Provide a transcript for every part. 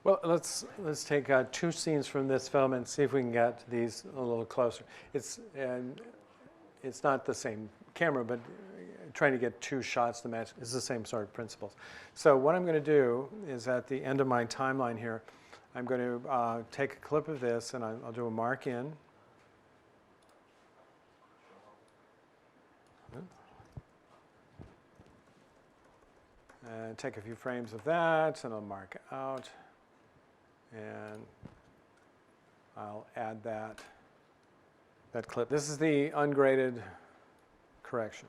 Well, let's take two scenes from this film and see if we can get these a little closer. It's not the same camera, but trying to get two shots to match is the same sort of principles. So what I'm going to do is at the end of my timeline here, I'm going to take a clip of this and I'll do a mark in. And take a few frames of that, and I'll mark out. And I'll add that clip. This is the ungraded correction.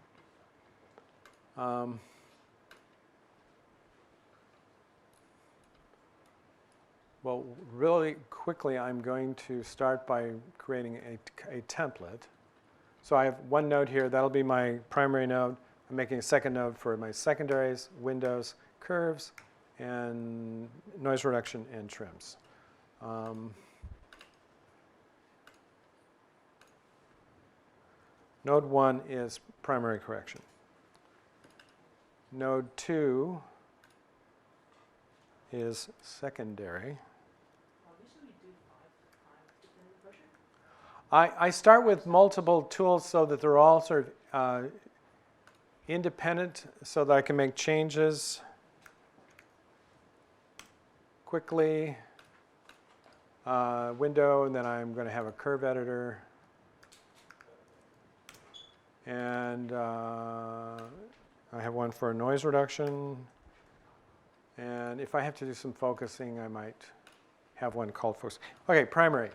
Well, really quickly, I'm going to start by creating a template. So I have one node here. That'll be my primary node. I'm making a second node for my secondaries, windows, curves, and noise reduction and trims. Node 1 is primary correction. Node 2 is secondary. I start with multiple tools so that they're all sort of independent so that I can make changes quickly. Window, and then I'm going to have a curve editor. And I have one for noise reduction. And if I have to do some focusing, I might have one called focus. Okay, primary.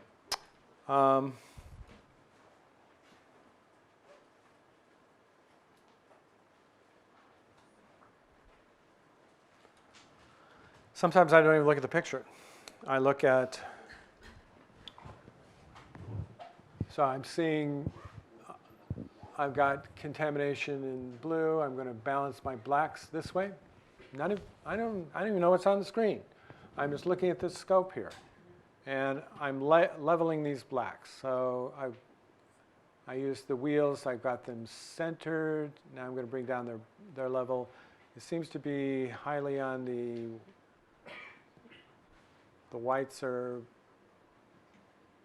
Sometimes I don't even look at the picture. I look at, so I'm seeing, I've got contamination in blue. I'm going to balance my blacks this way. I don't even know what's on the screen. I'm just looking at this scope here. And I'm leveling these blacks. So I use the wheels. I've got them centered. Now I'm going to bring down their level. It seems to be highly on the whites are,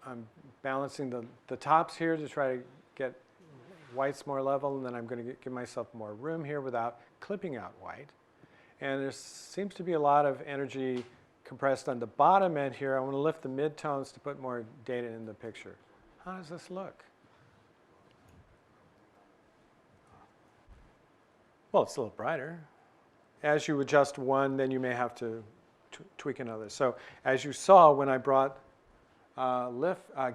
I'm balancing the tops here to try to get whites more level, and then I'm going to give myself more room here without clipping out white. And there seems to be a lot of energy compressed on the bottom end here. I want to lift the midtones to put more data in the picture. How does this look? Well, it's a little brighter. As you adjust one, then you may have to tweak another. So as you saw when I brought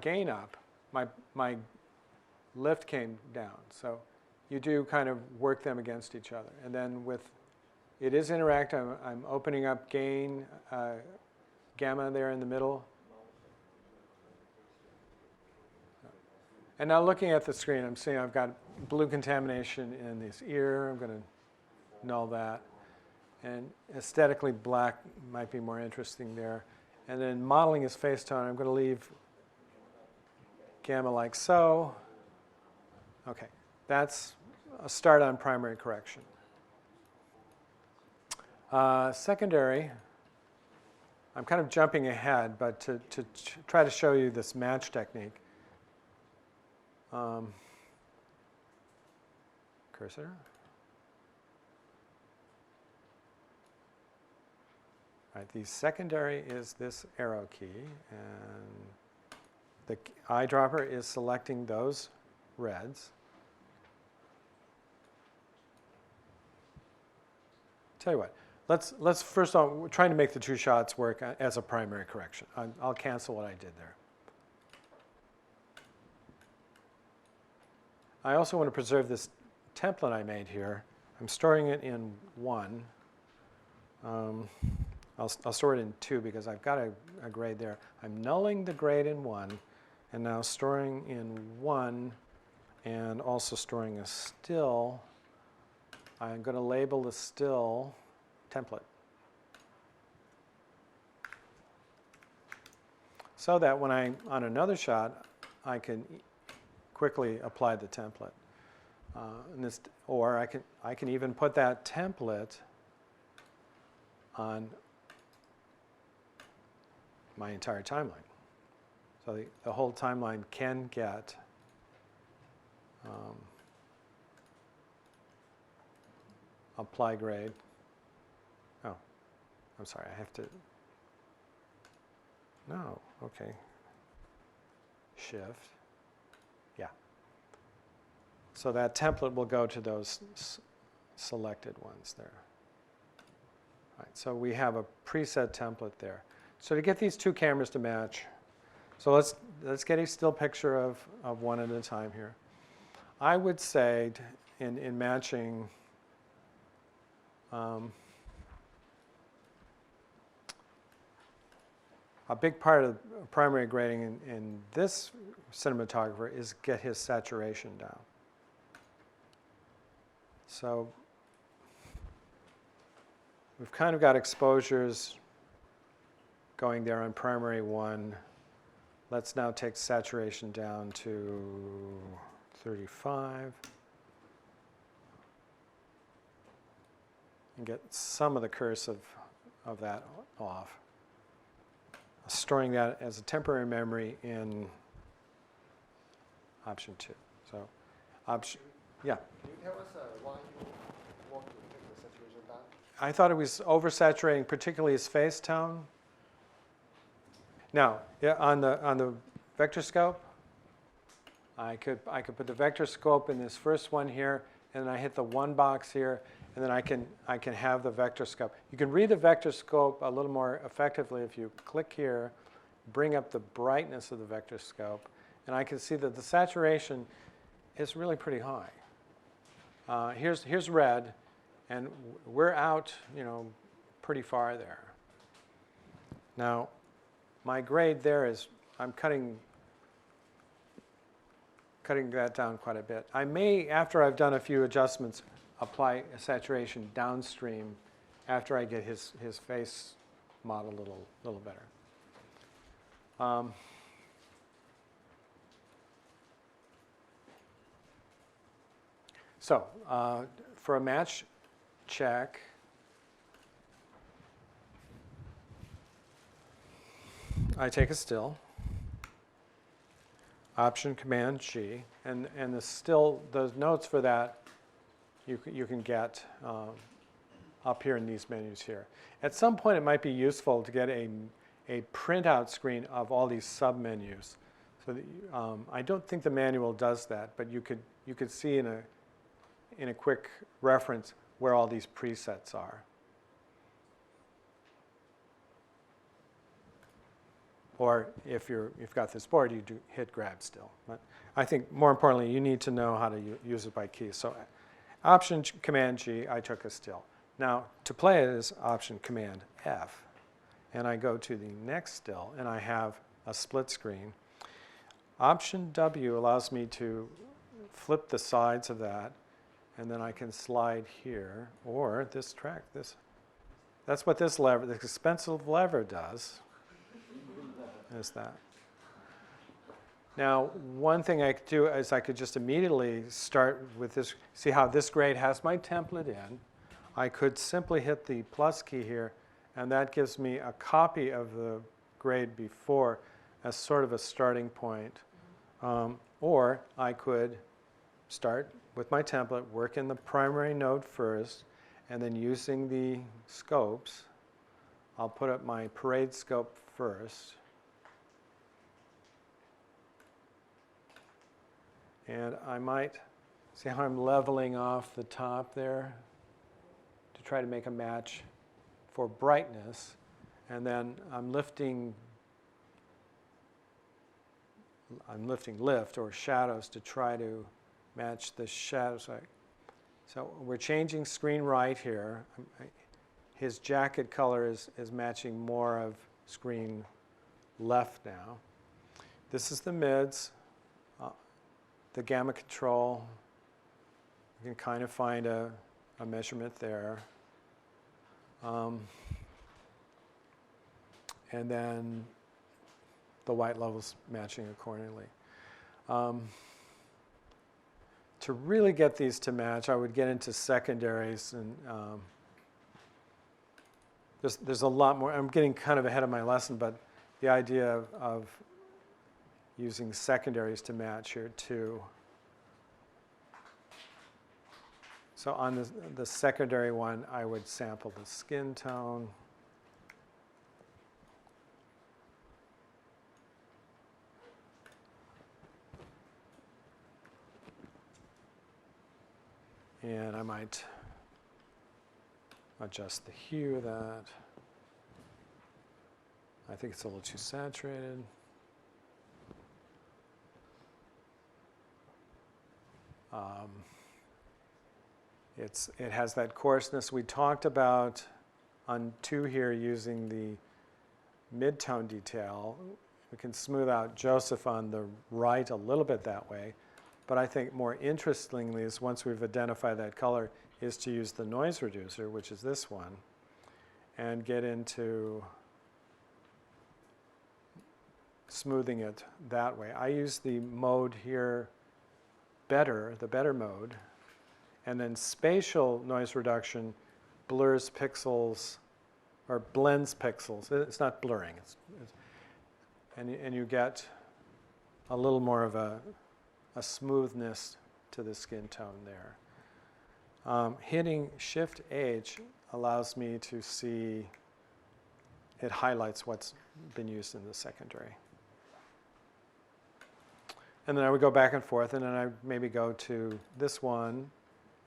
gain up, my lift came down. So you do kind of work them against each other. And then with, it is interactive. I'm opening up gain, gamma there in the middle. And now looking at the screen, I'm seeing I've got blue contamination in this ear. I'm going to null that. And aesthetically, black might be more interesting there. And then modeling his face tone, I'm going to leave gamma like so. OK, that's a start on primary correction. Secondary, I'm kind of jumping ahead, but to try to show you this match technique. Cursor. All right, the secondary is this arrow key, and the eyedropper is selecting those reds. Tell you what, let's first of all, we're trying to make the two shots work as a primary correction. I'll cancel what I did there. I also want to preserve this template I made here. I'm storing it in 1. I'll store it in 2 because I've got a grade there. I'm nulling the grade in 1, and now storing in 1, and also storing a still. I'm going to label the still template, so that when I'm on another shot, I can quickly apply the template. Or I can even put that template on my entire timeline. So the whole timeline can get apply grade. Oh, I'm sorry, I have to, no, okay. Shift, yeah. So that template will go to those selected ones there. All right, so we have a preset template there. So to get these two cameras to match, so let's get a still picture of one at a time here. I would say in matching, a big part of primary grading in this cinematographer is get his saturation down. So we've kind of got exposures going there on primary 1. Let's now take saturation down to 35 and get some of the curse of that off. Storing that as a temporary memory in option 2. So option, yeah. Can you tell us why you want to take the saturation down? I thought it was oversaturating, particularly his face tone. Now, yeah, on the vector scope, I could put the vector scope in this first one here, and then I hit the one box here, and then I can have the vector scope. You can read the vector scope a little more effectively if you click here, bring up the brightness of the vector scope, and I can see that the saturation is really pretty high. Here's red, and we're out, pretty far there. Now, my grade there is I'm cutting that down quite a bit. I may, after I've done a few adjustments, apply a saturation downstream after I get his face model a little better. So for a match check, I take a still, Option Command G, and the still, those notes for that you can get up here in these menus here. At some point, it might be useful to get a printout screen of all these submenus. So that, I don't think the manual does that, but you could see in a quick reference where all these presets are. Or if you've got this board, you do hit grab still. But I think more importantly, you need to know how to use it by keys. So Option Command G, I took a still. Now to play it is Option Command F, and I go to the next still, and I have a split screen. Option W allows me to flip the sides of that, and then I can slide here, or this track. That's what this lever, this expensive lever does. Is that. Now, one thing I could do is I could just immediately start with this. See how this grade has my template in. I could simply hit the plus key here, and that gives me a copy of the grade before as sort of a starting point. Or I could start with my template, work in the primary node first, and then using the scopes, I'll put up my parade scope first. And I might see how I'm leveling off the top there to try to make a match for brightness. And then I'm lifting lift or shadows to try to match the shadows. So we're changing screen right here. His jacket color is matching more of screen left now. This is the mids. The gamma control, you can kind of find a measurement there. And then the white levels matching accordingly. To really get these to match, I would get into secondaries, and there's a lot more. I'm getting kind of ahead of my lesson, but the idea of using secondaries to match here too. So on the secondary one, I would sample the skin tone. And I might adjust the hue of that. I think it's a little too saturated. It has that coarseness. We talked about on 2 here using the mid-tone detail. We can smooth out Joseph on the right a little bit that way. But I think more interestingly is once we've identified that color is to use the noise reducer, which is this one, and get into smoothing it that way. I use the mode here, the better mode, and then spatial noise reduction blurs pixels or blends pixels. It's not blurring, and you get a little more of a smoothness to the skin tone there. Hitting Shift H allows me to see, it highlights what's been used in the secondary. And then I would go back and forth, and then I maybe go to this one,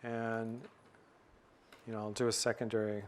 and I'll do a secondary.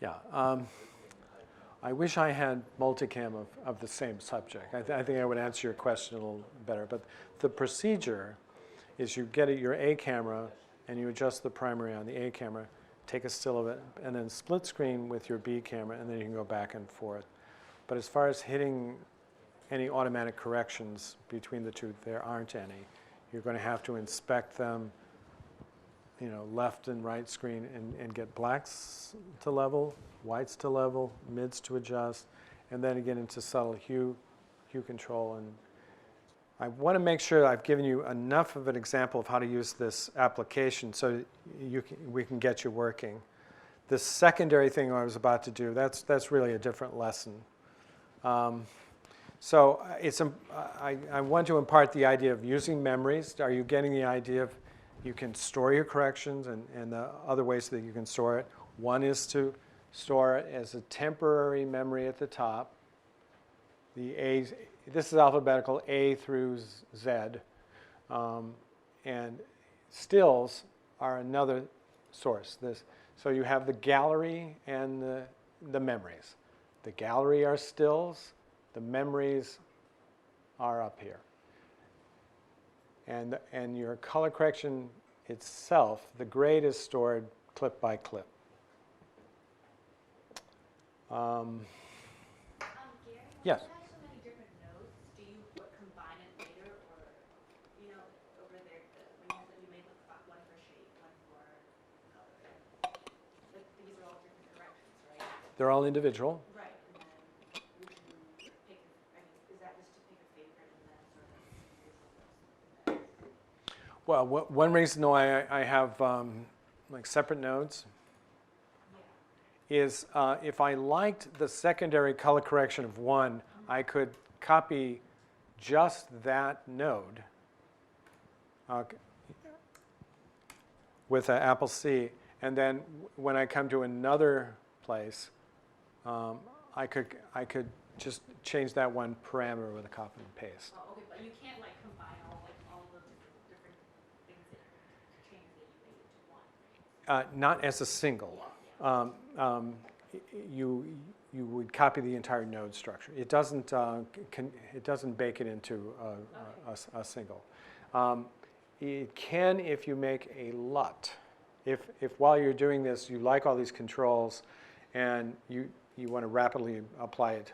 Yeah, I wish I had multicam of the same subject. I think I would answer your question a little better. But the procedure is you get your A camera and you adjust the primary on the A camera, take a still of it, and then split screen with your B camera, and then you can go back and forth. But as far as hitting any automatic corrections between the two, there aren't any. You're going to have to inspect them, left and right screen, and get blacks to level, whites to level, mids to adjust, and then get into subtle hue control. And I want to make sure I've given you enough of an example of how to use this application so we can get you working. This secondary thing I was about to do, that's really a different lesson. So I want to impart the idea of using memories. Are you getting the idea of you can store your corrections and the other ways that you can store it? One is to store it as a temporary memory at the top. This is alphabetical, A through Z. And stills are another source. So you have the gallery and the memories. The gallery are stills. The memories are up here. And your color correction itself, the grade is stored clip by clip. Gary, yes? you have so many different nodes. Do you combine it later, or over there when you made one for shape, one for color? These are all different corrections, right? They're all individual. Right, and then would you pick? Is that just to pick a favorite and then sort of? Well, one reason why I have like separate nodes is if I liked the secondary color correction of one, I could copy just that node with an Apple C, and then when I come to another place, I could just change that one parameter with a copy and paste. Oh, okay, but you can't combine all the different things Not as a single. You would copy the entire node structure. It doesn't bake it into a single. It can if you make a LUT. If while you're doing this you like all these controls and you want to rapidly apply it.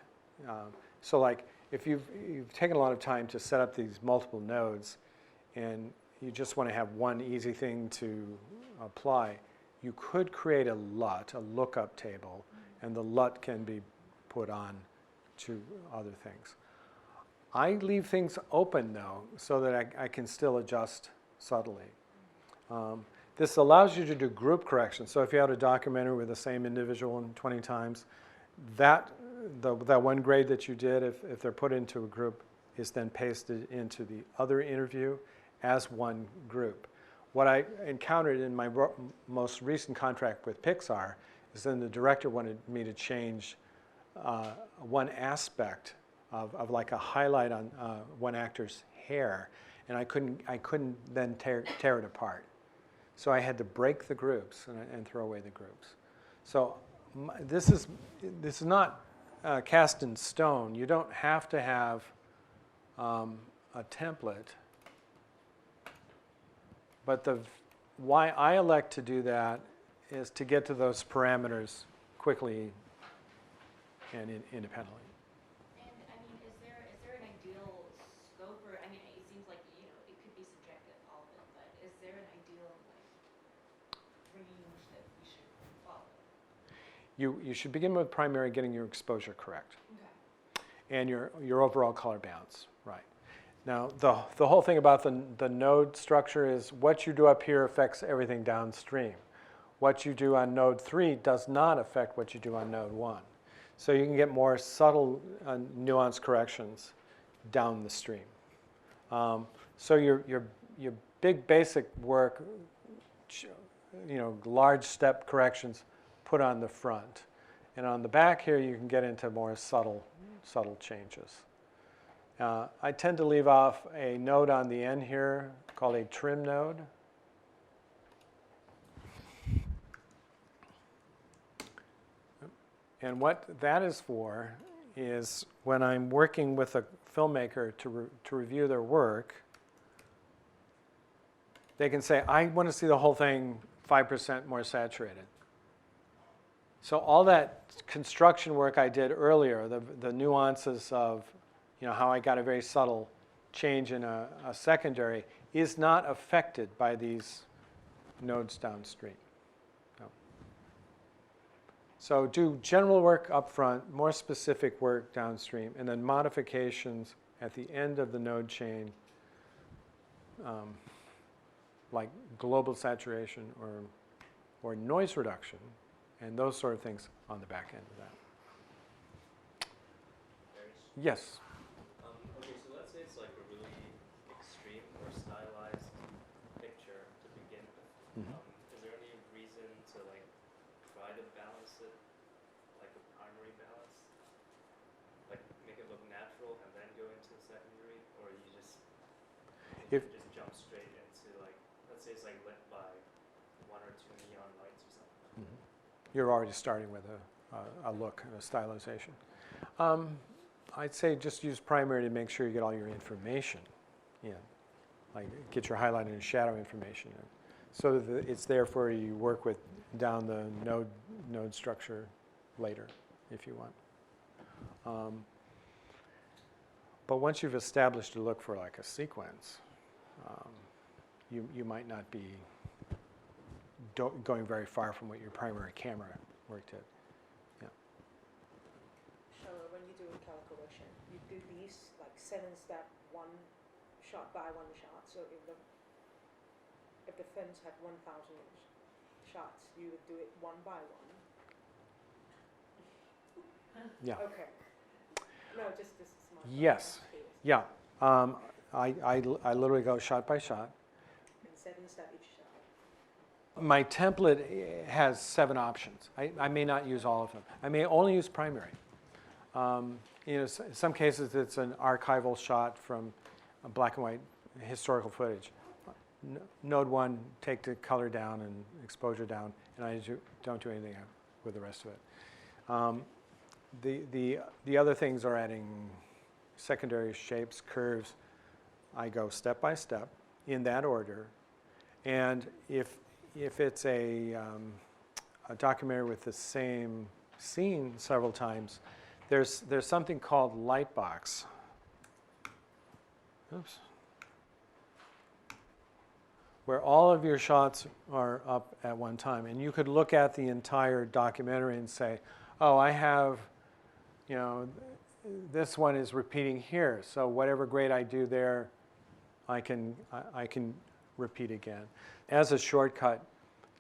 So like if you've taken a lot of time to set up these multiple nodes and you just want to have one easy thing to apply, you could create a LUT, a lookup table, and the LUT can be put on to other things. I leave things open though, so that I can still adjust subtly. This allows you to do group corrections. So if you had a documentary with the same individual 20 times, that one grade that you did, if they're put into a group, is then pasted into the other interview as one group. What I encountered in my most recent contract with PIXAR is then the director wanted me to change one aspect of like a highlight on one actor's hair, and I couldn't then tear it apart. So I had to break the groups and throw away the groups. So this is not cast in stone. You don't have to have a template. But why I elect to do that is to get to those parameters quickly and independently. And I mean, is there an ideal scope, or I mean, it seems like it could be subjective, all of it, but is there an ideal range that we should follow? You should begin with primary, getting your exposure correct, Okay. and your overall color balance right. Now, the whole thing about the node structure is what you do up here affects everything downstream. What you do on node 3 does not affect what you do on node 1. So you can get more subtle nuance corrections down the stream. So your big basic work, large step corrections put on the front. And on the back here you can get into more subtle changes. I tend to leave off a node on the end here called a trim node. And what that is for is when I'm working with a filmmaker to review their work, they can say, I want to see the whole thing 5% more saturated. So all that construction work I did earlier, the nuances of how I got a very subtle change in a secondary, is not affected by these nodes downstream. No. So do general work up front, more specific work downstream, and then modifications at the end of the node chain, like global saturation or noise reduction, and those sort of things on the back end of that. Yes? Okay, so let's say it's like a really extreme or stylized picture to begin with. Mm-hmm. Is there any reason to try to balance it like a primary balance? Like make it look natural and then go into the secondary? Or you just jump straight into let's say it's lit by 1 or 2 neon lights or something. Mm-hmm. You're already starting with a look and a stylization. I'd say just use primary to make sure you get all your information in. Like get your highlight and shadow information in. So that it's there for you to work with down the node structure later, if you want. But once you've established a look for like a sequence, you might not be going very far from what your primary camera work did. So when you do calculation, you do these 7-step, one shot by one shot. So if the films had 1,000 shots, you would do it one by one. Yeah. Okay. No, just this is my. Yes. Yeah. I literally go shot by shot. And 7-step each shot. My template has 7 options. I may not use all of them. I may only use primary. In some cases, it's an archival shot from black and white historical footage. node 1, take the color down and exposure down, and I don't do anything with the rest of it. The other things are adding secondary shapes, curves. I go step by step in that order, and if it's a documentary with the same scene several times, there's something called lightbox. Oops. Where all of your shots are up at one time, and you could look at the entire documentary and say, oh, I have, this one is repeating here, so whatever grade I do there, I can repeat again. As a shortcut,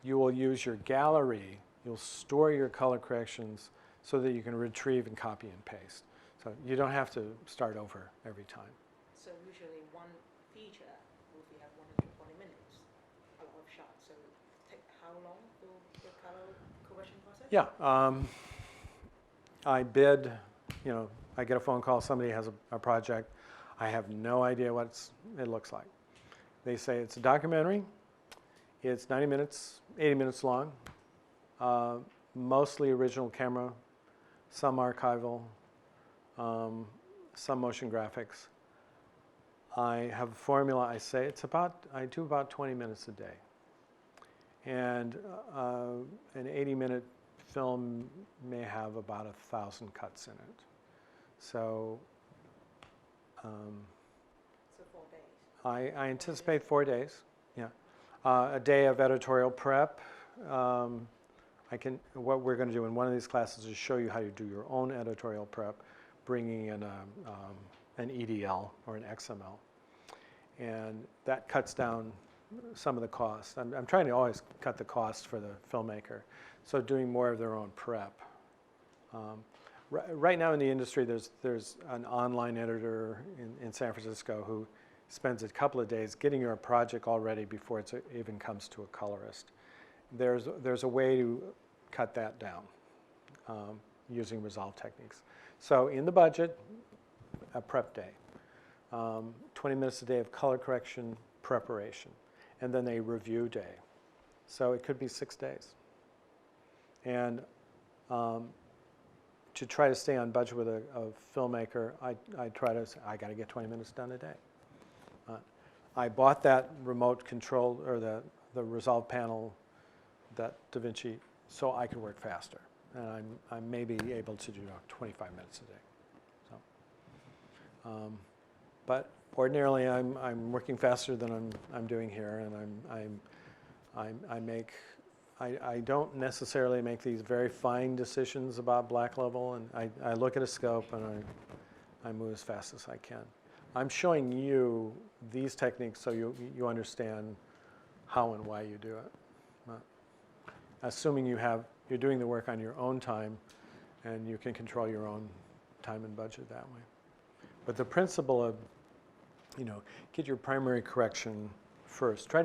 you will use your gallery. You'll store your color corrections so that you can retrieve and copy and paste. So you don't have to start over every time. So usually one feature will be at 120 minutes, a lot of shots. So take how long for the color correction process? Yeah, I bid, I get a phone call, somebody has a project. I have no idea what it looks like. They say it's a documentary. It's 90 minutes, 80 minutes long, mostly original camera, some archival, some motion graphics. I have a formula. I say I do about 20 minutes a day. And an 80-minute film may have about 1,000 cuts in it. So So 4 days. I anticipate 4 days, yeah. A day of editorial prep. What we're going to do in one of these classes is show you how to do your own editorial prep, bringing in an EDL or an XML. And that cuts down some of the cost. I'm trying to always cut the cost for the filmmaker, so doing more of their own prep. Right now in the industry, there's an online editor in San Francisco who spends a couple of days getting your project all ready before it even comes to a colorist. There's a way to cut that down using Resolve techniques. So in the budget, a prep day, 20 minutes a day of color correction preparation, and then a review day. So it could be 6 days. And to try to stay on budget with a filmmaker, I try to say, I got to get 20 minutes done a day. I bought that remote control, or the Resolve panel, that DaVinci, so I could work faster. And I may be able to do 25 minutes a day. So, but ordinarily I'm working faster than I'm doing here, and I don't necessarily make these very fine decisions about black level, and I look at a scope and I move as fast as I can. I'm showing you these techniques so you understand how and why you do it. Assuming you're doing the work on your own time, and you can control your own time and budget that way. But the principle of, get your primary correction first. Try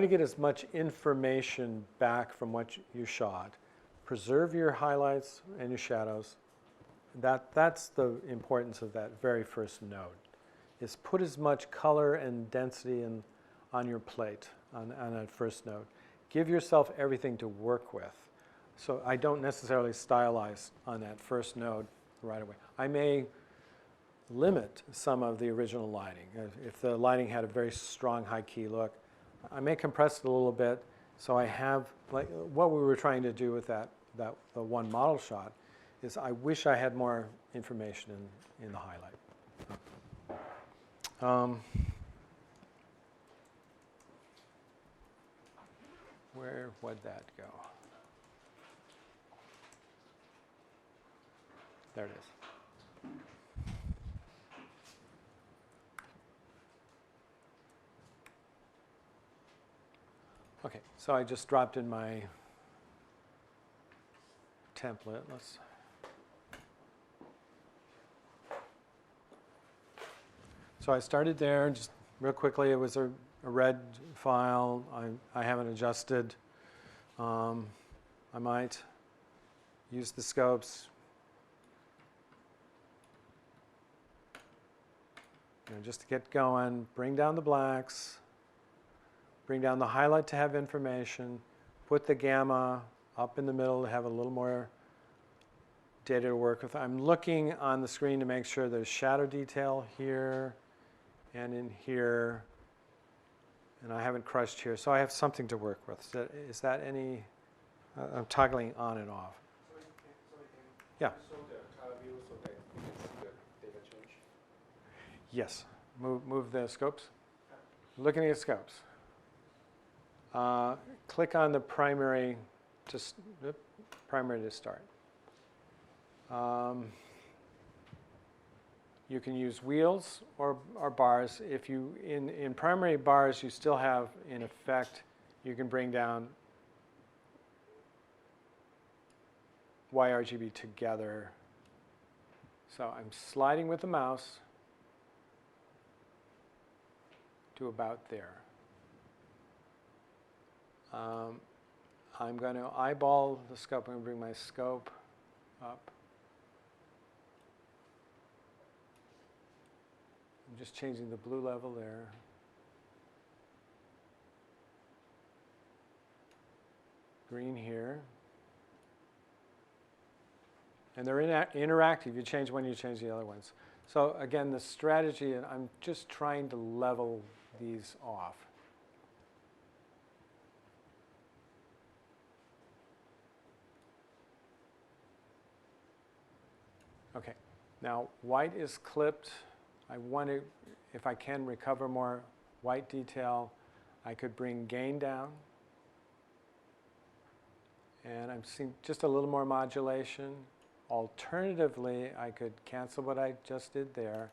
to get as much information back from what you shot. Preserve your highlights and your shadows. That's the importance of that very first node, is put as much color and density on your plate on that first node. Give yourself everything to work with. So I don't necessarily stylize on that first node right away. I may limit some of the original lighting. If the lighting had a very strong high-key look, I may compress it a little bit, so I have, like what we were trying to do with the one model shot, is I wish I had more information in the highlight. Where would that go? There it is. Okay, so I just dropped in my template. So I started there, just real quickly. It was a red file. I haven't adjusted. I might use the scopes. Just to get going, bring down the blacks. Bring down the highlight to have information. Put the gamma up in the middle to have a little more data to work with. I'm looking on the screen to make sure there's shadow detail here and in here. And I haven't crushed here, so I have something to work with. Is that any? I'm toggling on and off. Yeah. Show the color view so that you can see the data change. Yes. Move the scopes. Looking at scopes. Click on the primary to start. You can use wheels or bars. If you in primary bars, you still have in effect. You can bring down YRGB together. So I'm sliding with the mouse to about there. I'm going to eyeball the scope. I'm going to bring my scope up. I'm just changing the blue level there. Green here. And they're interactive. You change one, you change the other ones. So again, the strategy, I'm just trying to level these off. Okay, now white is clipped. I want to, if I can recover more white detail, I could bring gain down. And I'm seeing just a little more modulation. Alternatively, I could cancel what I just did there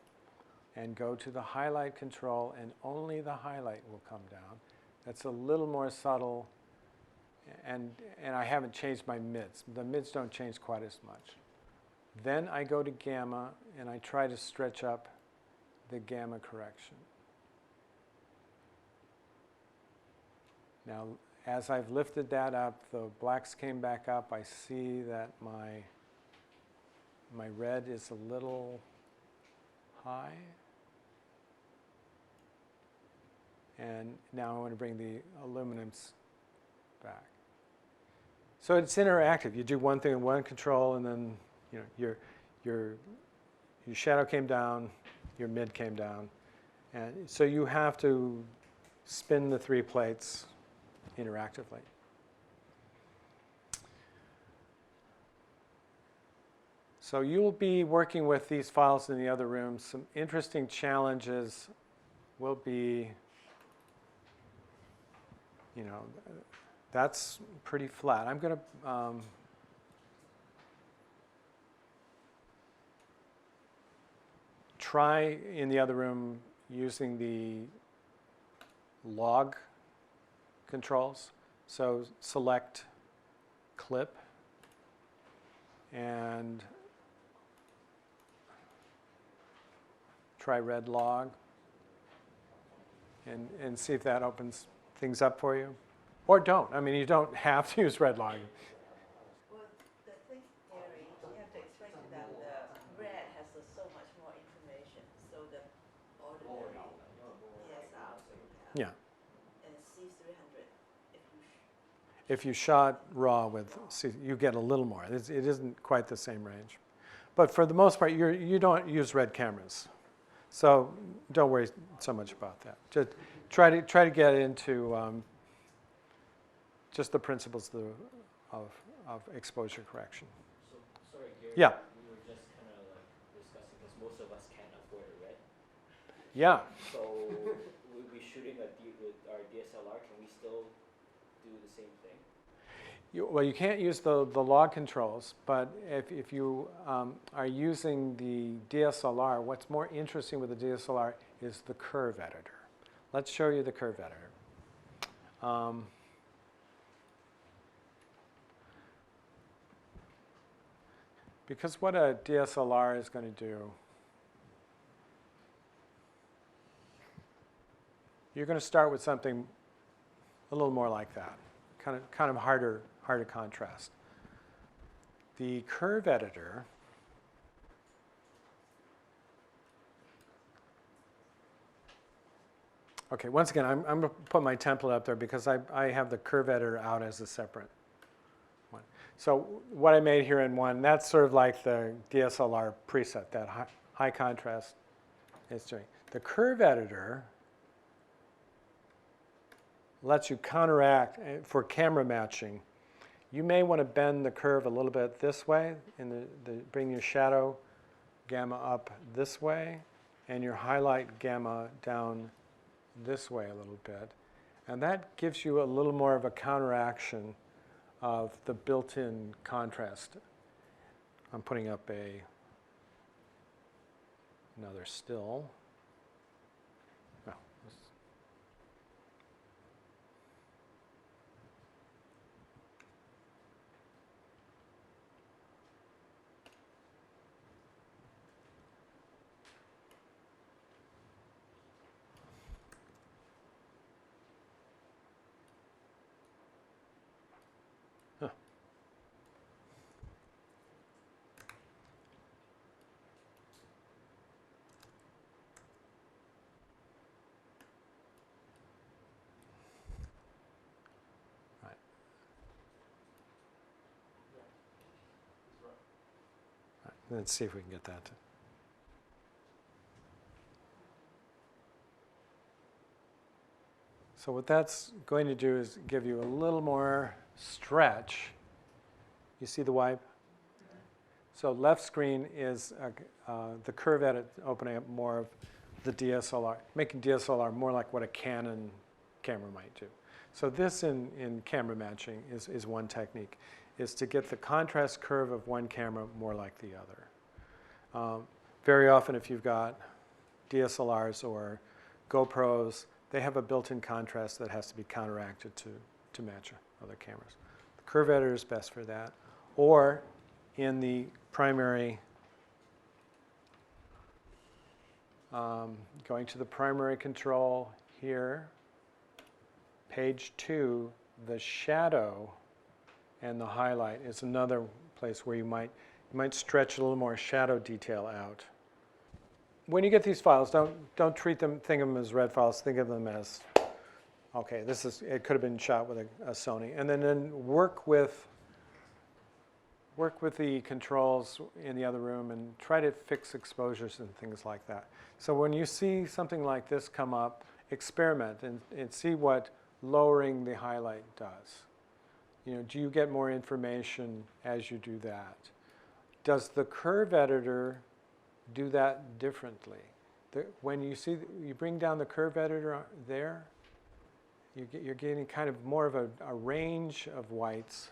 and go to the highlight control, and only the highlight will come down. That's a little more subtle, and I haven't changed my mids. The mids don't change quite as much. Then I go to gamma, and I try to stretch up the gamma correction. Now, as I've lifted that up, the blacks came back up. I see that my red is a little high. And now I want to bring the aluminums back. So it's interactive. You do one thing in one control, and then your shadow came down, your mid came down. And so you have to spin the three plates interactively. So you'll be working with these files in the other rooms. Some interesting challenges will be, that's pretty flat. I'm going to try in the other room using the log controls. So select clip and try red log and see if that opens things up for you. Or don't. I mean, you don't have to use red log. Well, the thing, Gary, you have to explain to them the red has so much more information. So the ordinary DSR Yeah. and C300, If you shot raw with, you get a little more. It isn't quite the same range. But for the most part, you don't use red cameras. So don't worry so much about that. Just try to get into just the principles of exposure correction. So, sorry, Gary. Yeah. We were just kind of like discussing because most of us can't afford a red. Yeah. So we'll be shooting with our DSLR. Can we still do the same thing? Well, you can't use the log controls, but if you are using the DSLR, what's more interesting with the DSLR is the curve editor. Let's show you the curve editor. Because what a DSLR is going to do, you're going to start with something a little more like that, kind of harder contrast. The curve editor Okay, once again, I'm going to put my template up there because I have the curve editor out as a separate one. So what I made here in one, that's sort of like the DSLR preset, that high contrast is doing. The curve editor lets you counteract for camera matching. You may want to bend the curve a little bit this way, and bring your shadow gamma up this way, and your highlight gamma down this way a little bit. And that gives you a little more of a counteraction of the built-in contrast. I'm putting up another still. No, let's see if we can get that. So what that's going to do is give you a little more stretch. You see the wipe? So left screen is the curve edit opening up more of the DSLR, making DSLR more like what a Canon camera might do. So this in camera matching is one technique, is to get the contrast curve of one camera more like the other. Very often if you've got DSLRs or GoPros, they have a built-in contrast that has to be counteracted to match other cameras. The curve editor is best for that. Or in the primary, going to the primary control here, page 2, the shadow and the highlight is another place where you might stretch a little more shadow detail out. When you get these files, don't think of them as red files. Think of them as, okay, it could have been shot with a Sony, and then work with the controls in the other room and try to fix exposures and things like that. So when you see something like this come up, experiment and see what lowering the highlight does. Do you get more information as you do that? Does the curve editor do that differently? When you bring down the curve editor there, you're getting kind of more of a range of whites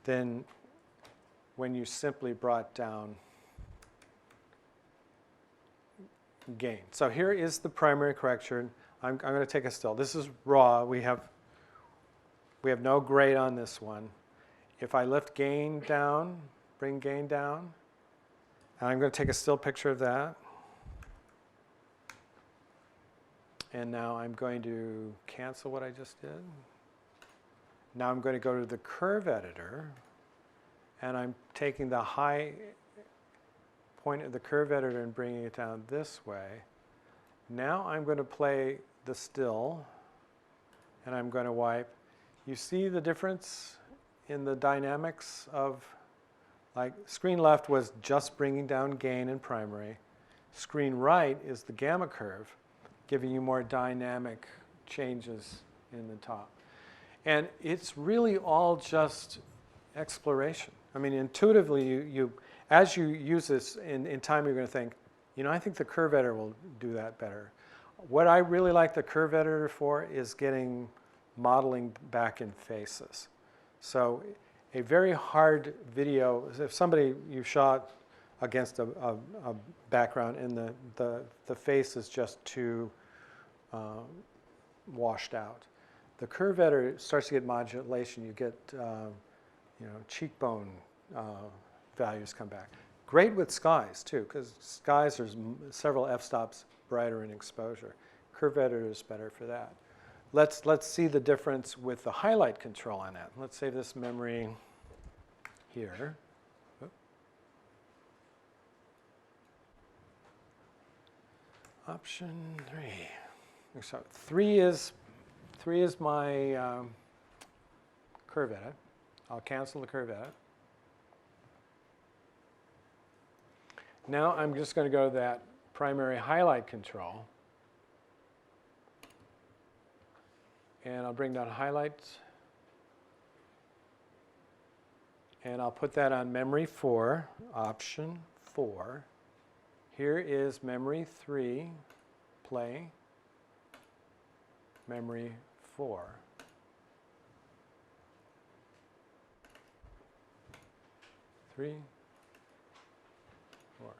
than when you simply brought down gain. So here is the primary correction. I'm going to take a still. This is raw. We have no grade on this one. If I lift gain down, bring gain down, and I'm going to take a still picture of that. And now I'm going to cancel what I just did. Now I'm going to go to the curve editor, and I'm taking the high point of the curve editor and bringing it down this way. Now I'm going to play the still, and I'm going to wipe. You see the difference in the dynamics of, like, screen left was just bringing down gain in primary. Screen right is the gamma curve, giving you more dynamic changes in the top. And it's really all just exploration. I mean, intuitively, as you use this in time, you're going to think, I think the curve editor will do that better. What I really like the curve editor for is getting modeling back in faces. So a very hard video, if you shot against a background and the face is just too washed out, the curve editor starts to get modulation. You get cheekbone values come back. Great with skies too, because skies there's several f-stops brighter in exposure. Curve editor is better for that. Let's see the difference with the highlight control on that. Let's save this memory here. Option 3. So 3 is my curve edit. I'll cancel the curve edit. Now I'm just going to go to that primary highlight control. And I'll bring down highlights. And I'll put that on memory 4, option 4. Here is memory 3, play, memory 4. Three, 4.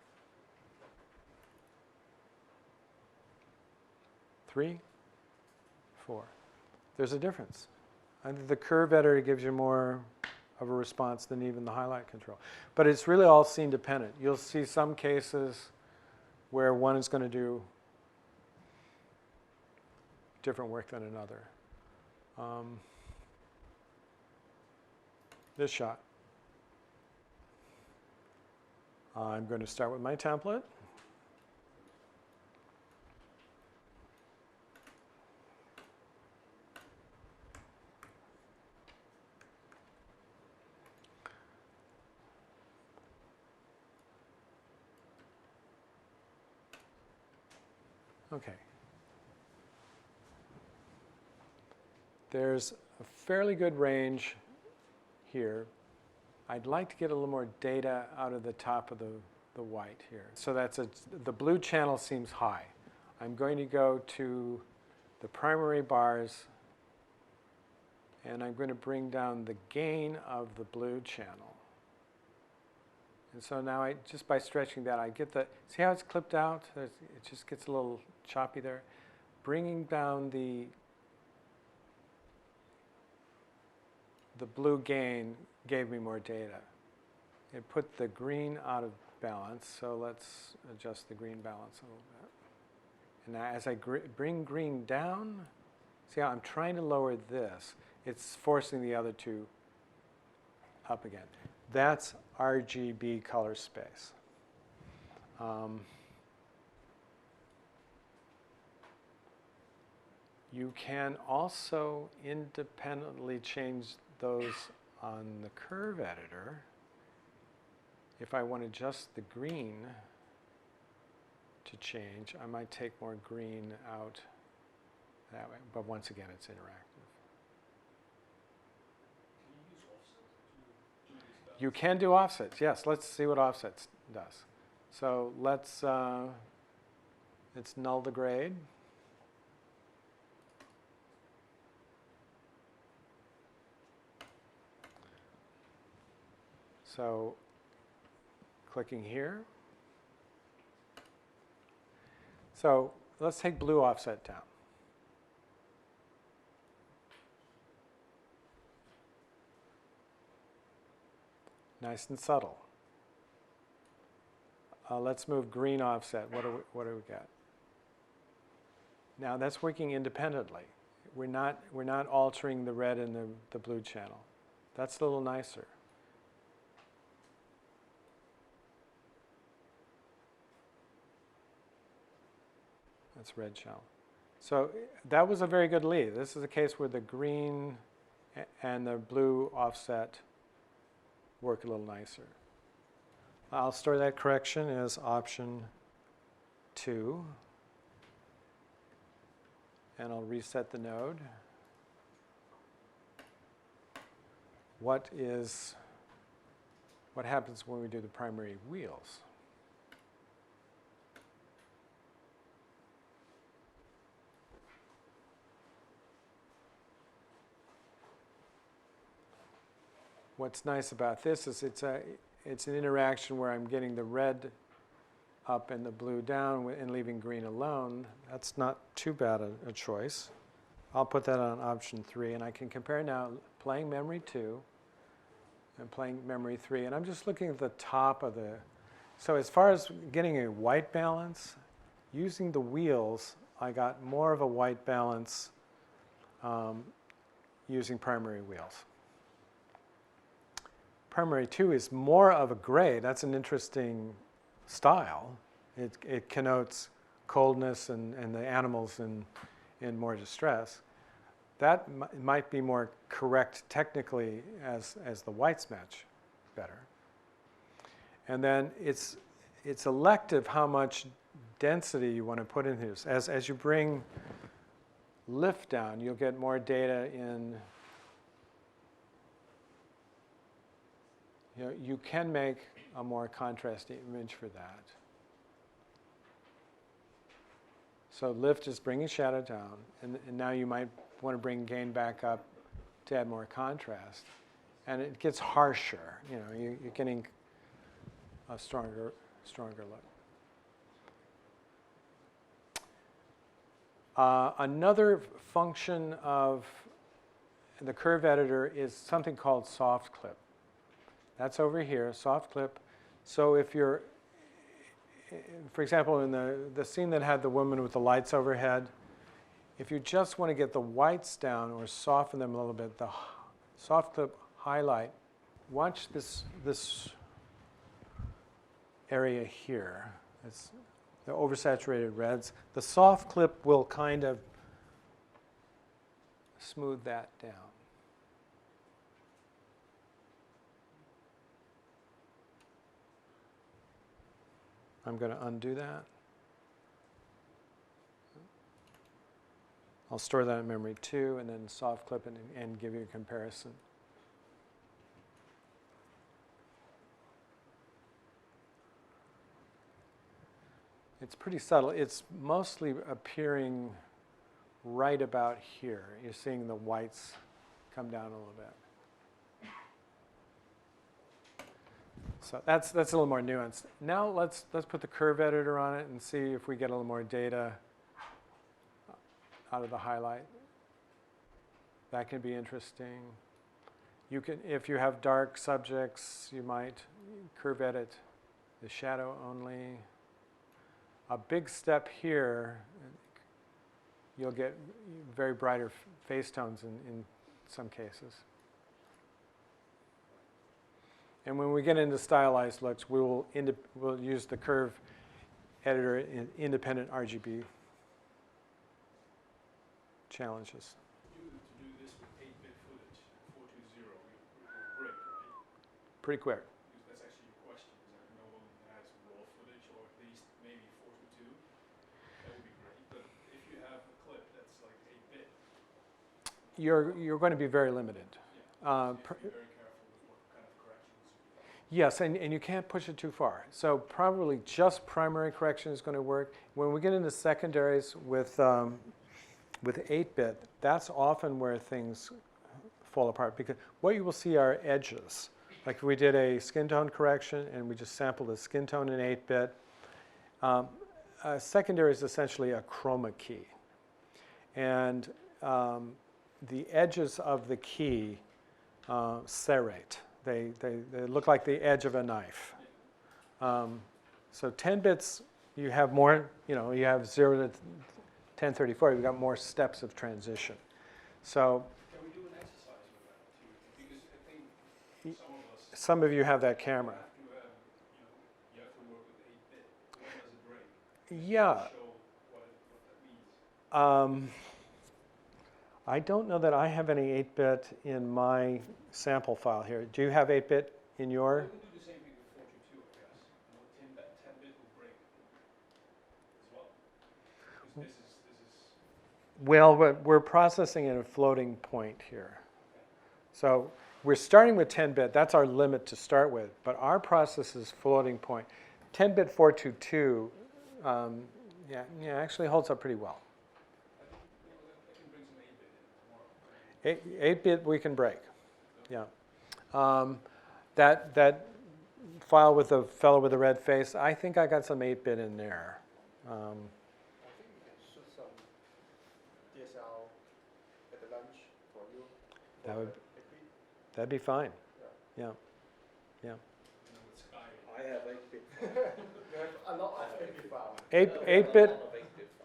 3, 4. There's a difference. I think the curve editor gives you more of a response than even the highlight control. But it's really all scene dependent. You'll see some cases where one is going to do different work than another. This shot. I'm going to start with my template. Okay. There's a fairly good range here. I'd like to get a little more data out of the top of the white here. So the blue channel seems high. I'm going to go to the primary bars, and I'm going to bring down the gain of the blue channel. And so now just by stretching that, I get see how it's clipped out? It just gets a little choppy there. Bringing down the blue gain gave me more data. It put the green out of balance, so let's adjust the green balance a little bit. And now as I bring green down, see how I'm trying to lower this. It's forcing the other two up again. That's RGB color space. You can also independently change those on the curve editor. If I want to adjust the green to change, I might take more green out that way. But once again, it's interactive. You can do offsets, yes. Let's see what offsets does. So let's null the grade. So clicking here. So let's take blue offset down. Nice and subtle. Let's move green offset. What do we got? Now that's working independently. We're not altering the red and the blue channel. That's a little nicer. That's red channel. So that was a very good lead. This is a case where the green and the blue offset work a little nicer. I'll store that correction as option 2. And I'll reset the node. What happens when we do the primary wheels? What's nice about this is it's an interaction where I'm getting the red up and the blue down and leaving green alone. That's not too bad a choice. I'll put that on option 3, and I can compare now playing memory 2 and playing memory 3. And I'm just looking at the top of the... So as far as getting a white balance, using the wheels, I got more of a white balance using primary wheels. Primary 2 is more of a gray. That's an interesting style. It connotes coldness and the animals in more distress, that might be more correct technically as the whites match better. And then it's elective how much density you want to put in here. As you bring lift down, you'll get more data in. You can make a more contrasty image for that. So lift is bringing shadow down, and now you might want to bring gain back up to add more contrast. And it gets harsher. You're getting a stronger look. Another function of the curve editor is something called soft clip. That's over here, soft clip. So if you're, for example, in the scene that had the woman with the lights overhead, if you just want to get the whites down or soften them a little bit, the soft clip highlight, watch this area here. It's the oversaturated reds. The soft clip will kind of smooth that down. I'm going to undo that. I'll store that in memory too, and then soft clip it and give you a comparison. It's pretty subtle. It's mostly appearing right about here. You're seeing the whites come down a little bit. So that's a little more nuanced. Now let's put the curve editor on it and see if we get a little more data out of the highlight. That can be interesting. You can, if you have dark subjects, you might curve edit the shadow only. A big step here, you'll get very brighter face tones in some cases. And when we get into stylized looks, we'll use the curve editor in independent RGB challenges. To do this with 8-bit footage, 420, it will break, right? Pretty quick. Because that's actually your question. Is there no one that has raw footage, or at least maybe 422? That would be great. But if you have a clip that's like 8-bit, You're going to be very limited. Yeah, so you have to be very careful with what kind of corrections you do. Yes, and you can't push it too far. So probably just primary correction is going to work. When we get into secondaries with 8-bit, that's often where things fall apart, because what you will see are edges. Like if we did a skin tone correction and we just sampled the skin tone in 8-bit, secondary is essentially a chroma key. And the edges of the key serrate. They look like the edge of a knife. So 10 bits, you have more, you have 0 to 1034, you've got more steps of transition. So Can we do an exercise with that too? Because I think some of us some of you have that camera. you have to work with 8-bit. When does it break? Yeah. Show what that means. I don't know that I have any 8-bit in my sample file here. Do you have 8-bit in your? We can do the same thing with 422, I guess. 10-bit will break as well. Because this is Well, we're processing at a floating point here. So we're starting with 10-bit. That's our limit to start with. But our process is floating point. 10-bit 422, actually holds up pretty well. I can bring some 8-bit in tomorrow. 8-bit we can break. Yeah. That file with the fellow with the red face, I think I got some 8-bit in there. I think we can shoot some DSL at the lunch for you. That for would- the degree. That'd be fine. Yeah. And with Sky, I have 8-bit. You have a lot of 8-bit file. 8-bit.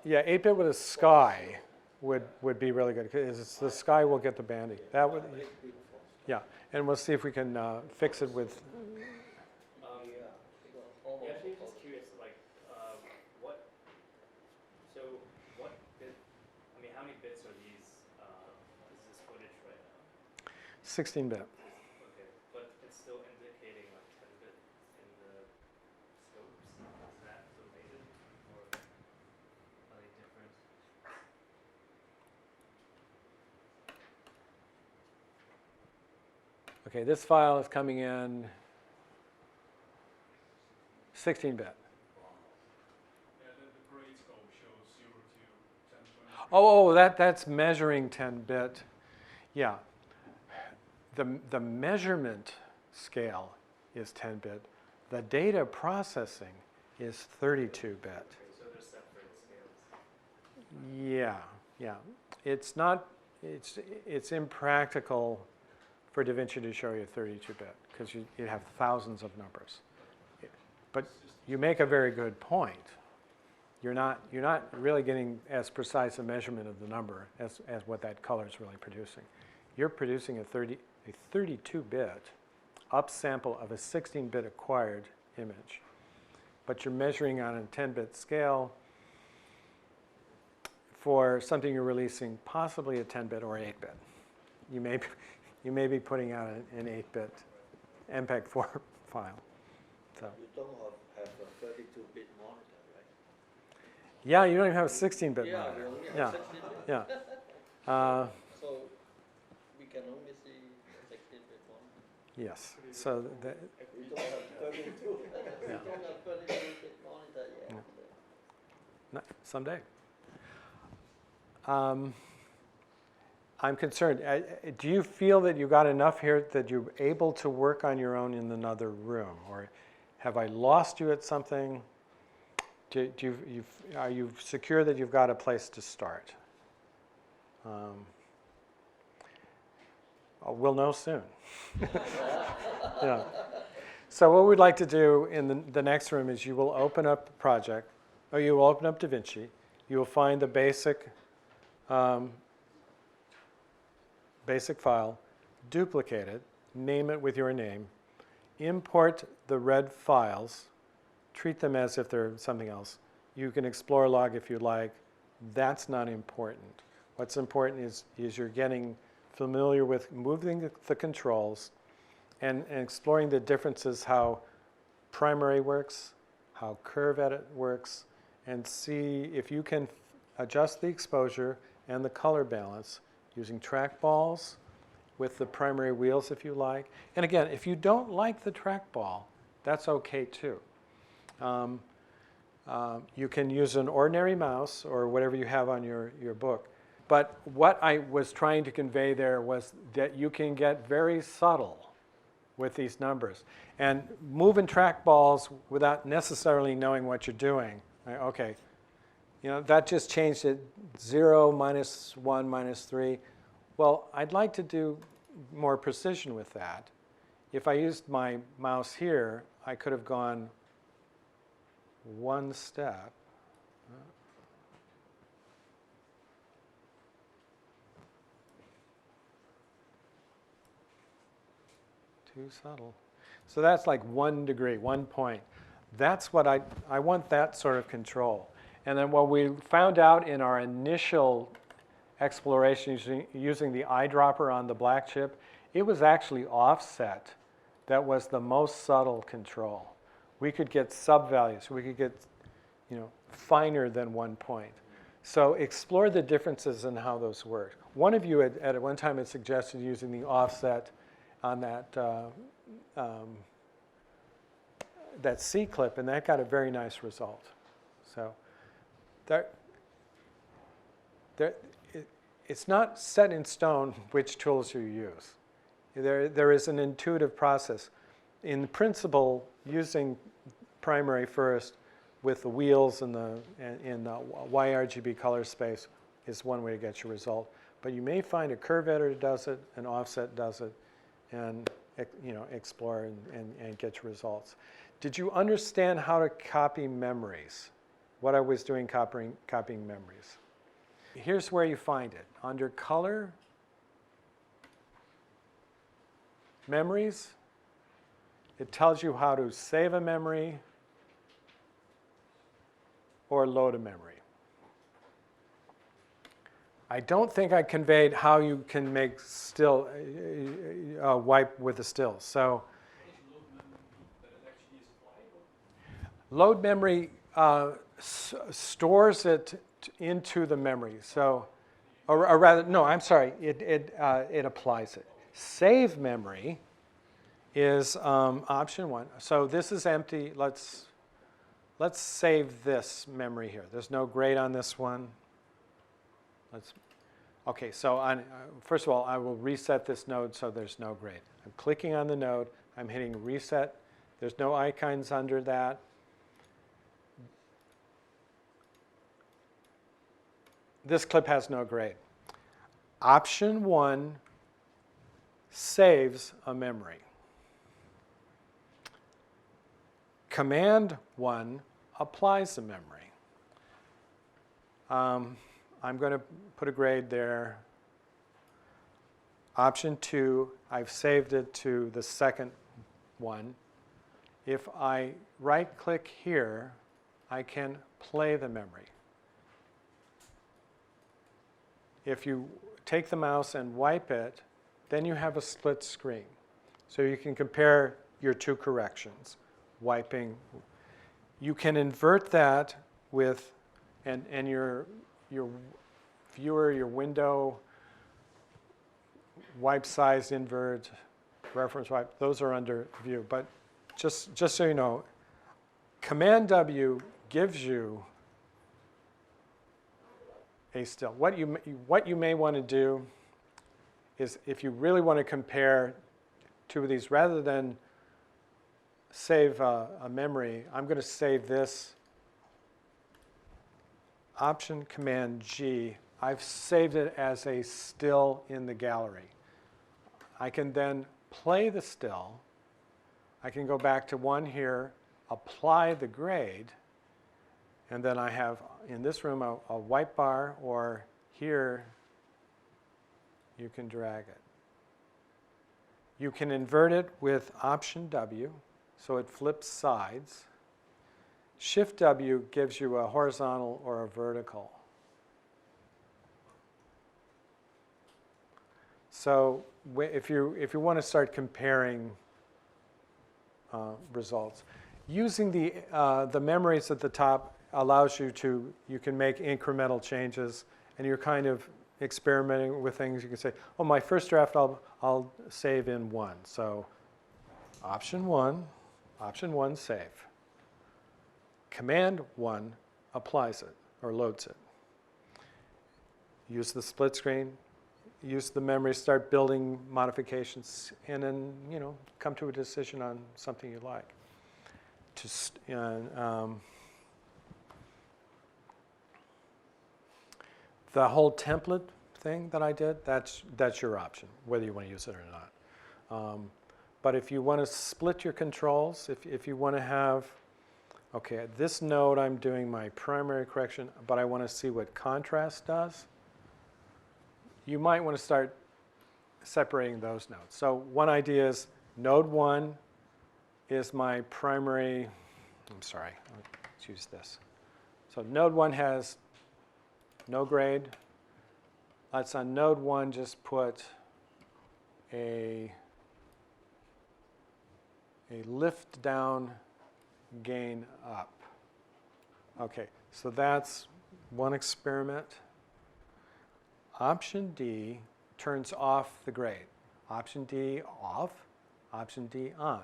Yeah, 8-bit with a sky would be really good, because the sky will get the banding. That would, yeah. And we'll see if we can fix it with. Yeah, actually, just curious, like, what bit, I mean, how many 16-bit. Okay, but it's still indicating like 10-bit in the scopes. Is that related, or are they different? Okay, this file is coming in 16-bit. Yeah, the grade scope shows 0 to 10, 20. Oh, that's measuring 10-bit. Yeah. The measurement scale is 10-bit. The data processing is 32-bit. So they're separate scales. Yeah. It's impractical for DaVinci to show you 32-bit because you have thousands of numbers. But you make a very good point. You're not really getting as precise a measurement of the number as what that color is really producing. You're producing a 32-bit upsample of a 16-bit acquired image, but you're measuring on a 10-bit scale for something you're releasing, possibly a 10-bit or 8-bit. You may be putting out an 8-bit MPEG-4 file. So. You don't have a 32-bit monitor, right? Yeah, you don't even have a 16-bit Yeah, monitor. we only have Yeah, 16-bit. yeah. So we can only see 16-bit monitor. Yes. So that, We don't have 32. We Yeah. don't have 32-bit monitor yet. no, someday. I'm concerned. Do you feel that you got enough here that you're able to work on your own in another room, or have I lost you at something? Are you secure that you've got a place to start? We'll know soon. Yeah. So what we'd like to do in the next room is you will open up the project, or you will open up DaVinci. You will find the basic file, duplicate it, name it with your name, import the red files, treat them as if they're something else. You can explore log if you like. That's not important. What's important is you're getting familiar with moving the controls and exploring the differences, how primary works, how curve edit works, and see if you can adjust the exposure and the color balance using trackballs with the primary wheels if you like. And again, if you don't like the trackball, that's okay too. You can use an ordinary mouse or whatever you have on your book. But what I was trying to convey there was that you can get very subtle with these numbers. And moving trackballs without necessarily knowing what you're doing, okay, that just changed it 0, -1, -3. Well, I'd like to do more precision with that. If I used my mouse here, I could have gone one step. Too subtle. So that's like 1 degree, 1 point. That's what I want, that sort of control. And then what we found out in our initial exploration using the eyedropper on the black chip, it was actually offset that was the most subtle control. We could get sub-values. We could get finer than 1 point. So explore the differences in how those work. One of you at one time had suggested using the offset on that C clip, and that got a very nice result. So it's not set in stone which tools you use. There is an intuitive process. In principle, using primary first with the wheels and the YRGB color space is one way to get your result. But you may find a curve editor does it, an offset does it, and explore and get your results. Did you understand how to copy memories? What I was doing copying memories. Here's where you find it. Under color, memories, it tells you how to save a memory or load a memory. I don't think I conveyed how you can make still, wipe with a still. So load memory stores it into the memory. So, or rather, no, I'm sorry, it applies it. Save memory is option 1. So this is empty. Let's save this memory here. There's no grade on this one. Okay, so first of all, I will reset this node so there's no grade. I'm clicking on the node. I'm hitting reset. There's no icons under that. This clip has no grade. Option 1 saves a memory. Command 1 applies the memory. I'm going to put a grade there. Option 2, I've saved it to the second one. If I right-click here, I can play the memory. If you take the mouse and wipe it, then you have a split screen. So you can compare your two corrections, wiping. You can invert that with, and your viewer, your window, wipe size invert, reference wipe, those are under view. But just so you know, Command W gives you a still. What you may want to do is, if you really want to compare two of these, rather than save a memory, I'm going to save this. Option Command G, I've saved it as a still in the gallery. I can then play the still. I can go back to one here, apply the grade, and then I have, in this room, a white bar, or here, you can drag it. You can invert it with Option W, so it flips sides. Shift W gives you a horizontal or a vertical. So if you want to start comparing results, using the memories at the top allows you can make incremental changes, and you're kind of experimenting with things. You can say, oh, my first draft I'll save in 1. So Option 1, save. Command 1 applies it or loads it. Use the split screen, use the memory, start building modifications, and then come to a decision on something you like. The whole template thing that I did, that's your option, whether you want to use it or not. But if you want to split your controls, if you want to have, okay, at this node I'm doing my primary correction, but I want to see what contrast does, you might want to start separating those nodes. So one idea is node 1 is my primary, let's use this. So node 1 has no grade. Let's on node 1 just put a lift down, gain up. Okay, so that's one experiment. Option D turns off the grade. Option D off, Option D on.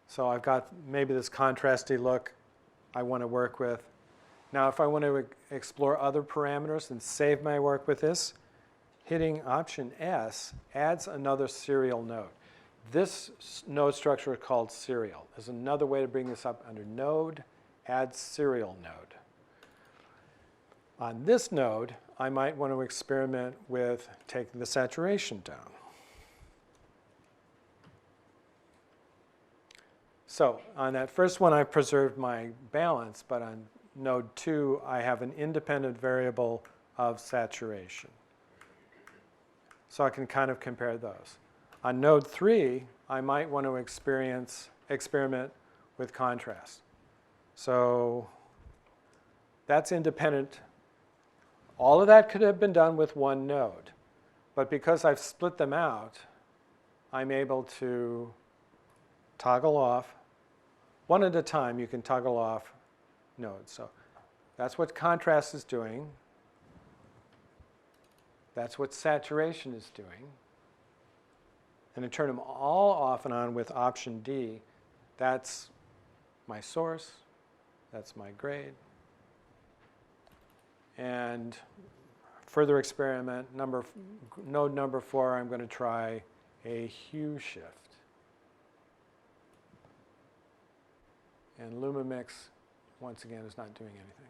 So I've got maybe this contrasty look I want to work with. Now if I want to explore other parameters and save my work with this, hitting Option S adds another serial node. This node structure is called serial. There's another way to bring this up under Node, Add Serial Node. On this node, I might want to experiment with taking the saturation down. So on that first one, I preserved my balance, but on node 2, I have an independent variable of saturation. So I can kind of compare those. On node 3, I might want to experiment with contrast. So that's independent All of that could have been done with one node. But because I've split them out, I'm able to toggle off. One at a time, you can toggle off nodes. So that's what contrast is doing. That's what saturation is doing. And to turn them all off and on with Option D, that's my source, that's my grade. And further experiment, node number 4, I'm going to try a hue shift. And Lumamix, once again, is not doing anything.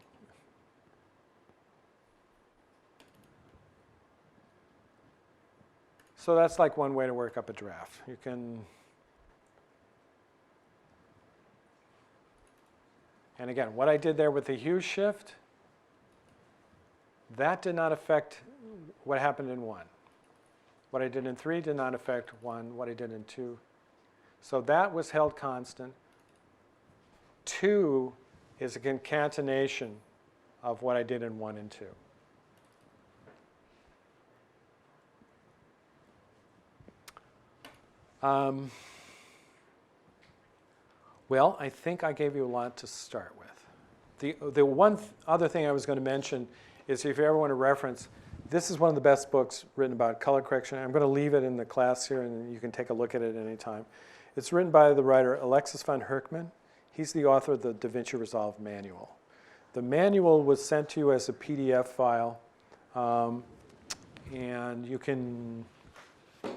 So that's like one way to work up a draft. You can, and again, what I did there with the hue shift, that did not affect what happened in 1. What I did in 3 did not affect 1, what I did in 2. So that was held constant. 2 is a concatenation of what I did in 1 and 2. Well, I think I gave you a lot to start with. The one other thing I was going to mention is if you ever want to reference, this is one of the best books written about color correction. I'm going to leave it in the class here, and you can take a look at it at any time. It's written by the writer Alexis von Herkman. He's the author of the DaVinci Resolve manual. The manual was sent to you as a PDF file, and you can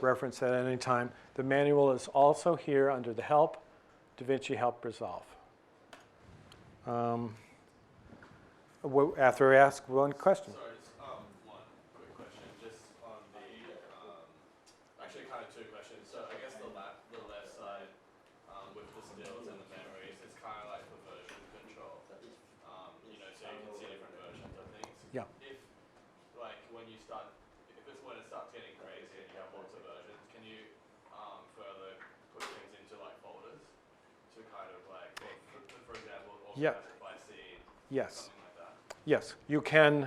reference that at any time. The manual is also here under the Help, DaVinci Help Resolve. After I ask one question. Sorry, just one quick question, just on the, actually kind of two questions. So I guess the left side with the stills and the memories, it's kind of like for version control. You know, so you can see different versions of things. Yeah. If, like, when it starts getting crazy and you have lots of versions, can you further put things into like folders to kind of like, for example, Yeah. organize it by scene? Yes. Something like that. Yes, you can,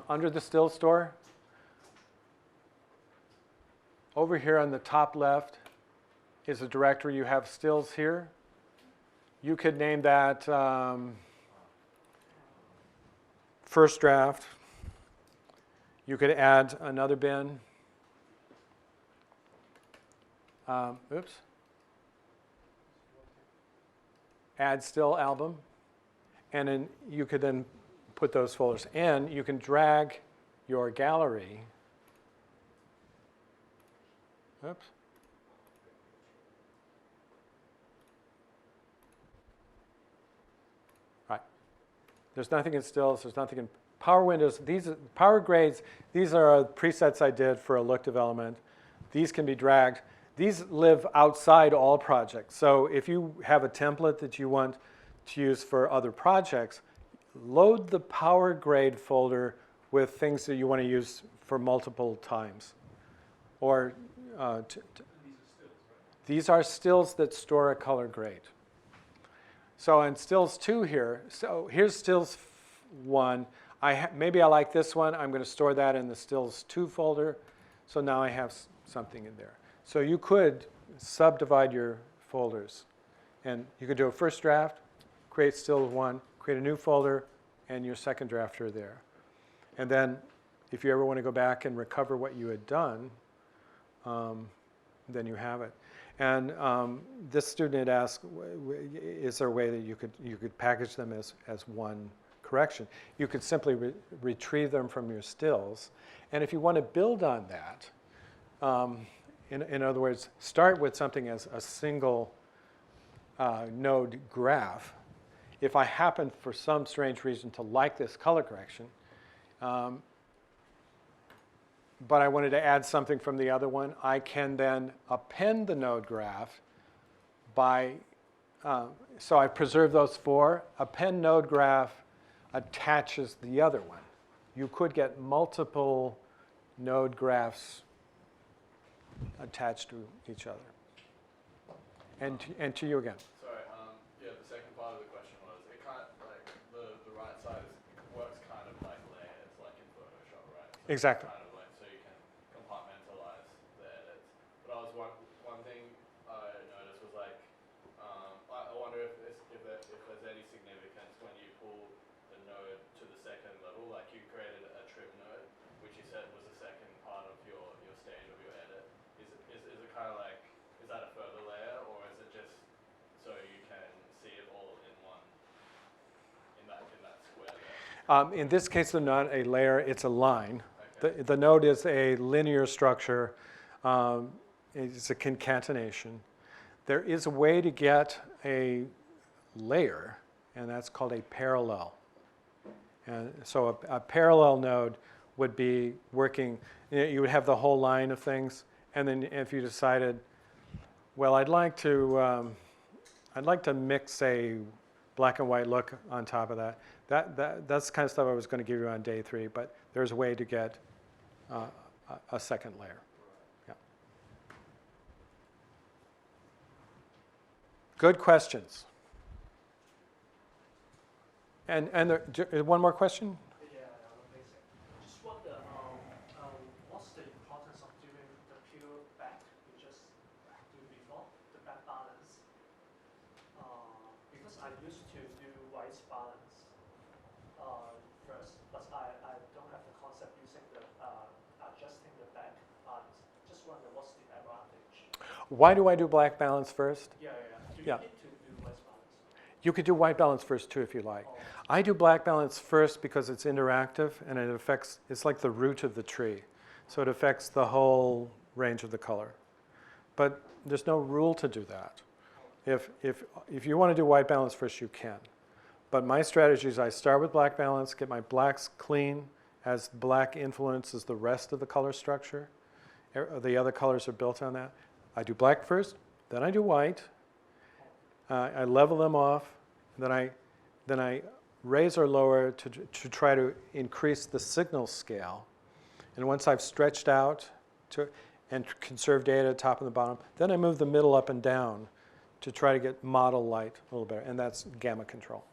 under the still store, over here on the top left is a directory. You have stills here. You could name that first draft. You could add another bin. Add still album. And then you could then put those folders. And you can drag your gallery. Oops. Right. There's nothing in stills. There's nothing in power windows. These are power grades. These are presets I did for a look development. These can be dragged. These live outside all projects. So if you have a template that you want to use for other projects, load the power grade folder with things that you want to use for multiple times. Or these are stills that store a color grade. So in stills 2 here, so here's stills 1. Maybe I like this one. I'm going to store that in the stills 2 folder. So now I have something in there. So you could subdivide your folders. And you could do a first draft, create still 1, create a new folder, and your second draft are there. And then if you ever want to go back and recover what you had done, then you have it. And this student had asked, is there a way that you could package them as one correction? You could simply retrieve them from your stills. And if you want to build on that, in other words, start with something as a single node graph. If I happen, for some strange reason, to like this color correction, but I wanted to add something from the other one, I can then append the node graph by, so I preserve those 4. Append node graph attaches the other one. You could get multiple node graphs attached to each other. And to you again. Sorry, yeah, the second part of the question was, it kind of, like, the right side works kind of like layers, like in Photoshop. Exactly. Kind of like so you can compartmentalize the edits. But one thing I noticed was like I wonder if there's any significance when you pull the node to the second level, like you created a trim node, which you said was the second part of your stage of your edit. Is it kind of like, is that a further layer, or is it just so you can see it all in one, in that square there? In this case, they're not a layer, it's a line. Okay. The node is a linear structure. It's a concatenation. There is a way to get a layer, and that's called a parallel. And so a parallel node would be working, you would have the whole line of things, and then if you decided, well, I'd like to mix a black and white look on top of that. That's the kind of stuff I was going to give you on day 3, but there's a way to get a second layer. Yeah. Good questions. And one more question? Yeah, basic. Just wonder, what's the importance of doing the pure back you just do before, the back balance? Because I used to do white balance first, but I don't have the concept using the adjusting the back balance. Just wonder what's the advantage? Why do I do black balance first? Yeah. Do you Yeah. need to do white balance? You could do white balance first too if you like. I do black balance first because it's interactive and it's like the root of the tree. So it affects the whole range of the color. But there's no rule to do that. If you want to do white balance first, you can. But my strategy is I start with black balance, get my blacks clean as black influences the rest of the color structure. The other colors are built on that. I do black first, then I do white. I level them off, then I raise or lower to try to increase the signal scale. And once I've stretched out and conserve data at the top and the bottom, then I move the middle up and down to try to get model light a little better, and that's gamma control.